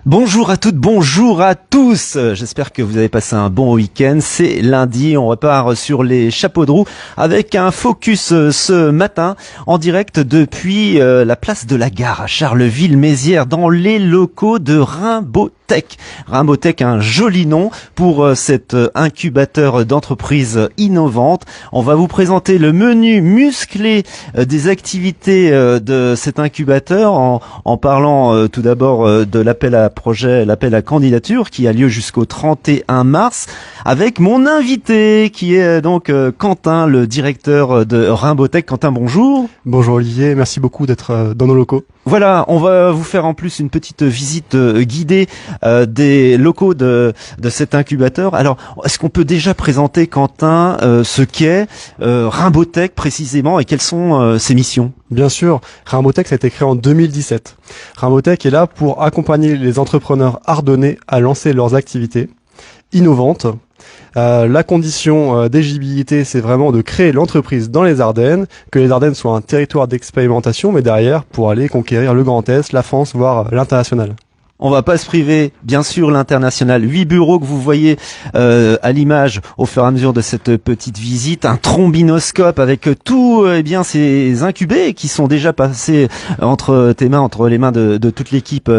Bonjour à toutes, bonjour à tous. J'espère que vous avez passé un bon week-end. C'est lundi, on repart sur les chapeaux de roue avec un focus ce matin en direct depuis la place de la Gare à Charleville-Mézières dans les locaux de Rimbaud-Tech. Rimbaud-Tech, un joli nom pour cet incubateur d'entreprises innovantes. On va vous présenter le menu musclé des activités de cet incubateur en parlant tout d'abord de l'appel à projet, l'appel à candidature qui a lieu jusqu'au 31 mars avec mon invité qui est donc Quentin, le directeur de Rimbaud-Tech. Quentin, bonjour. Bonjour Olivier, merci beaucoup d'être dans nos locaux. Voilà, on va vous faire en plus une petite visite guidée des locaux de cet incubateur. Alors, est-ce qu'on peut déjà présenter, Quentin, ce qu'est Rimbaud-Tech précisément et quelles sont ses missions ? Bien sûr, Rimbaud-Tech ça a été créé en 2017. Rimbaud-Tech est là pour accompagner les entrepreneurs ardennais à lancer leurs activités innovantes. La condition d'éligibilité, c'est vraiment de créer l'entreprise dans les Ardennes, que les Ardennes soient un territoire d'expérimentation, mais derrière, pour aller conquérir le Grand Est, la France, voire l'international. On va pas se priver, bien sûr, l'international. 8 bureaux que vous voyez à l'image au fur et à mesure de cette petite visite. Un trombinoscope avec tous ces incubés qui sont déjà passés entre tes mains, entre les mains de toute l'équipe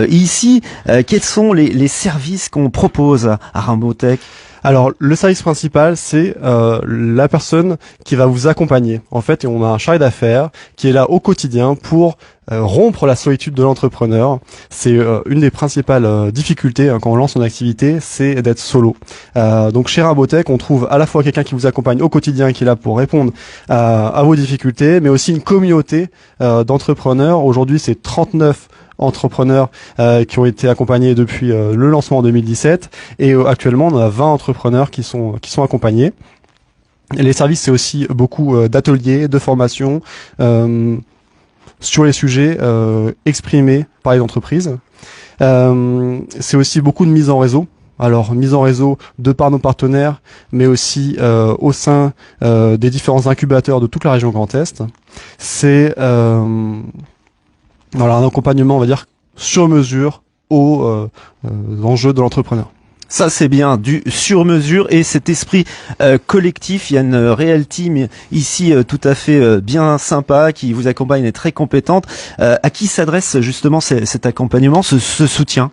ici. Quels sont les services qu'on propose à Rimbaud-Tech ? Alors, le service principal, c'est la personne qui va vous accompagner. En fait, on a un chargé d'affaires qui est là au quotidien pour rompre la solitude de l'entrepreneur. C'est une des principales difficultés quand on lance son activité, c'est d'être solo. Donc, chez Rimbaud-Tech, on trouve à la fois quelqu'un qui vous accompagne au quotidien, qui est là pour répondre à vos difficultés, mais aussi une communauté d'entrepreneurs. Aujourd'hui, c'est 39 entrepreneurs qui ont été accompagnés depuis le lancement en 2017 et actuellement on a 20 entrepreneurs qui sont accompagnés. Et les services, c'est aussi beaucoup d'ateliers, de formations sur les sujets exprimés par les entreprises. C'est aussi beaucoup de mise en réseau. Alors, mise en réseau de par nos partenaires, mais aussi au sein des différents incubateurs de toute la région Grand Est. C'est voilà, un accompagnement, on va dire, sur mesure aux enjeux de l'entrepreneur. Ça, c'est bien, du sur-mesure et cet esprit collectif. Il y a une réelle team ici tout à fait bien sympa qui vous accompagne et très compétente. À qui s'adresse justement cet accompagnement, ce soutien ?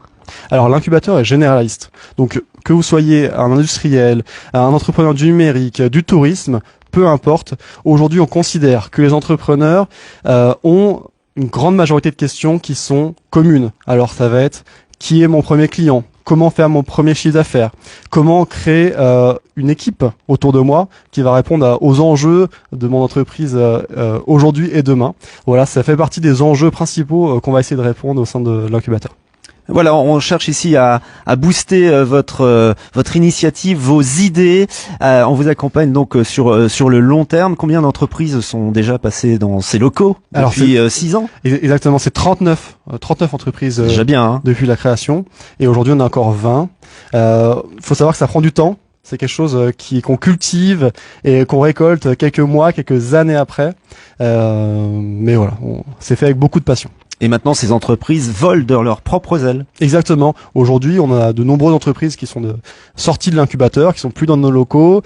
Alors, l'incubateur est généraliste. Donc, que vous soyez un industriel, un entrepreneur du numérique, du tourisme, peu importe. Aujourd'hui, on considère que les entrepreneurs ont une grande majorité de questions qui sont communes. Alors ça va être qui est mon premier client, comment faire mon premier chiffre d'affaires, comment créer une équipe autour de moi qui va répondre aux enjeux de mon entreprise aujourd'hui et demain. Voilà, ça fait partie des enjeux principaux qu'on va essayer de répondre au sein de l'incubateur. Voilà, on cherche ici à booster votre initiative, vos idées. On vous accompagne donc sur le long terme. Combien d'entreprises sont déjà passées dans ces locaux depuis 6 ans ? Exactement, c'est 39 entreprises déjà bien, hein. Depuis la création. Et aujourd'hui, on a encore 20. Faut savoir que ça prend du temps. C'est quelque chose qu'on cultive et qu'on récolte quelques mois, quelques années après. Mais voilà, c'est fait avec beaucoup de passion. Et maintenant, ces entreprises volent de leurs propres ailes. Exactement. Aujourd'hui, on a de nombreuses entreprises qui sont sorties de l'incubateur, qui sont plus dans nos locaux,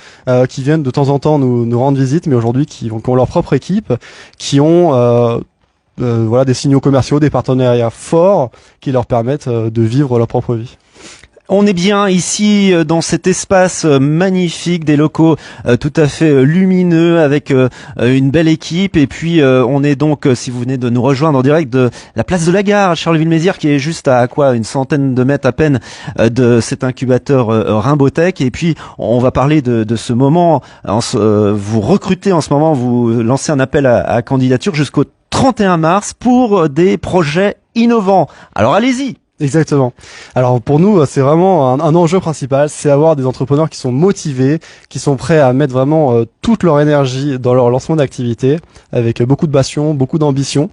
qui viennent de temps en temps nous rendre visite, mais aujourd'hui qui ont leur propre équipe, qui ont voilà des signaux commerciaux, des partenariats forts qui leur permettent de vivre leur propre vie. On est bien ici dans cet espace magnifique, des locaux tout à fait lumineux avec une belle équipe et puis on est donc, si vous venez de nous rejoindre en direct, de la place de la Gare à Charleville-Mézières qui est juste à une centaine de mètres à peine de cet incubateur Rimbaud-Tech. Et puis on va parler de ce moment, vous recrutez en ce moment, vous lancez un appel à candidature jusqu'au 31 mars pour des projets innovants. Alors allez-y. Exactement. Alors pour nous, c'est vraiment un enjeu principal, c'est avoir des entrepreneurs qui sont motivés, qui sont prêts à mettre vraiment toute leur énergie dans leur lancement d'activité, avec beaucoup de passion, beaucoup d'ambition.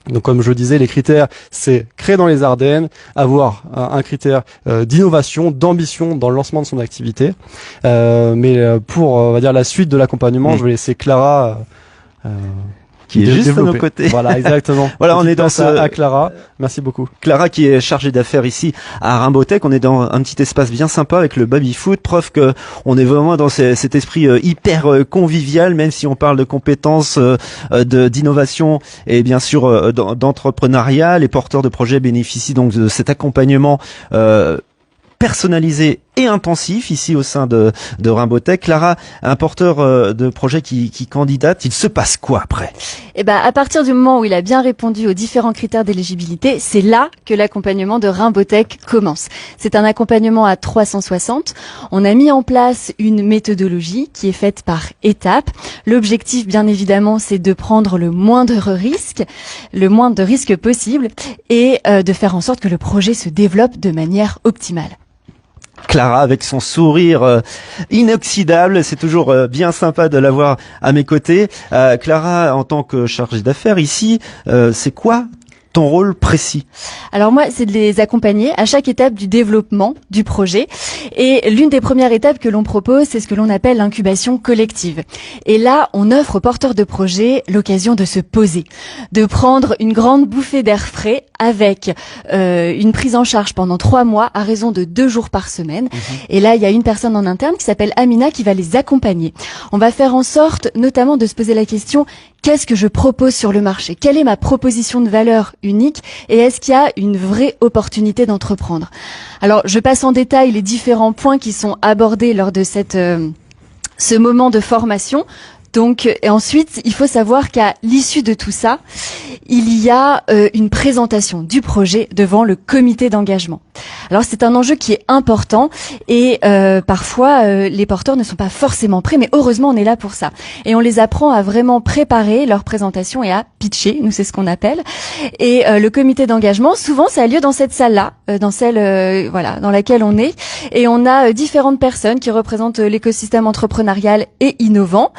Donc comme je le disais, les critères, c'est créer dans les Ardennes, avoir un critère d'innovation, d'ambition dans le lancement de son activité. Mais pour, on va dire, la suite de l'accompagnement, je vais laisser Clara qui est juste développer. à nos côtés. Voilà, exactement. Voilà, on est dans Place à Clara. Merci beaucoup. Clara qui est chargée d'affaires ici à Rimbaud-Tech. On est dans un petit espace bien sympa avec le baby-foot, preuve que on est vraiment dans cet esprit hyper convivial, même si on parle de compétences, d'innovation et bien sûr d'entrepreneuriat. Les porteurs de projets bénéficient donc de cet accompagnement personnalisé et intensif ici au sein de Rimbaud-Tech. Clara, un porteur de projet qui candidate, il se passe quoi après? Eh ben, à partir du moment où il a bien répondu aux différents critères d'éligibilité, c'est là que l'accompagnement de Rimbaud-Tech commence. C'est un accompagnement à 360. On a mis en place une méthodologie qui est faite par étapes. L'objectif, bien évidemment, c'est de prendre le moindre risque possible et de faire en sorte que le projet se développe de manière optimale. Clara avec son sourire inoxydable, c'est toujours bien sympa de l'avoir à mes côtés. Clara, en tant que chargée d'affaires ici, c'est quoi ton rôle précis? Alors moi, c'est de les accompagner à chaque étape du développement du projet. Et l'une des premières étapes que l'on propose, c'est ce que l'on appelle l'incubation collective. Et là, on offre aux porteurs de projet l'occasion de se poser, de prendre une grande bouffée d'air frais avec une prise en charge pendant 3 mois à raison de 2 jours par semaine. Et là, il y a une personne en interne qui s'appelle Amina qui va les accompagner. On va faire en sorte notamment de se poser la question: qu'est-ce que je propose sur le marché? Quelle est ma proposition de valeur unique? Et est-ce qu'il y a une vraie opportunité d'entreprendre? Alors, je passe en détail les différents points qui sont abordés lors de ce moment de formation. Donc, et ensuite, il faut savoir qu'à l'issue de tout ça, il y a une présentation du projet devant le comité d'engagement. Alors, c'est un enjeu qui est important et parfois, les porteurs ne sont pas forcément prêts, mais heureusement, on est là pour ça. Et on les apprend à vraiment préparer leur présentation et à pitcher, nous c'est ce qu'on appelle. Et le comité d'engagement, souvent, ça a lieu dans cette salle-là, dans celle dans laquelle on est. Et on a différentes personnes qui représentent l'écosystème entrepreneurial et innovant.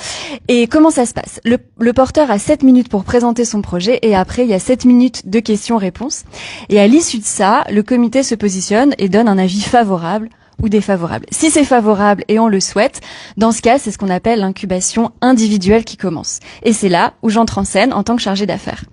Et comment ça se passe? Le porteur a 7 minutes pour présenter son projet et après, il y a 7 minutes de questions-réponses. Et à l'issue de ça, le comité se positionne et donne un avis favorable ou défavorable. Si c'est favorable et on le souhaite, dans ce cas, c'est ce qu'on appelle l'incubation individuelle qui commence. Et c'est là où j'entre en scène en tant que chargée d'affaires.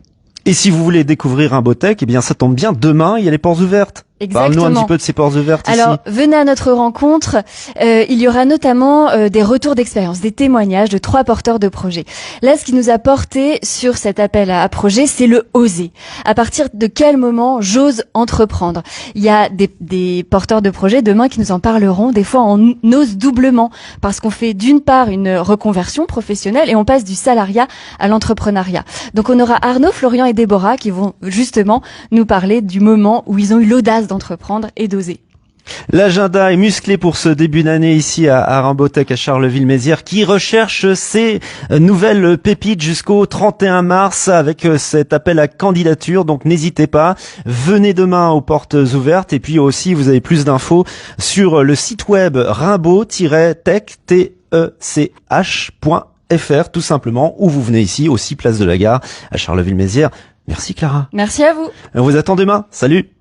Et si vous voulez découvrir Rimbaud-Tech, eh bien ça tombe bien, demain, il y a les portes ouvertes. Exactement. Parle-nous un petit peu de ces portes ouvertes ici. Alors, venez à notre rencontre. Il y aura notamment des retours d'expérience, des témoignages de 3 porteurs de projets. Là, ce qui nous a porté sur cet appel à projet, c'est le oser. À partir de quel moment j'ose entreprendre? Il y a des porteurs de projets demain qui nous en parleront. Des fois, on ose doublement parce qu'on fait d'une part une reconversion professionnelle et on passe du salariat à l'entrepreneuriat. Donc, on aura Arnaud, Florian et Déborah qui vont justement nous parler du moment où ils ont eu l'audace d'entreprendre et d'oser. L'agenda est musclé pour ce début d'année ici à Rimbaud-Tech à Charleville-Mézières qui recherche ces nouvelles pépites jusqu'au 31 mars avec cet appel à candidature. Donc n'hésitez pas, venez demain aux portes ouvertes et puis aussi vous avez plus d'infos sur le site web rimbaud-tech.fr tout simplement, ou vous venez ici aussi place de la Gare à Charleville-Mézières. Merci Clara. Merci à vous. On vous attend demain. Salut.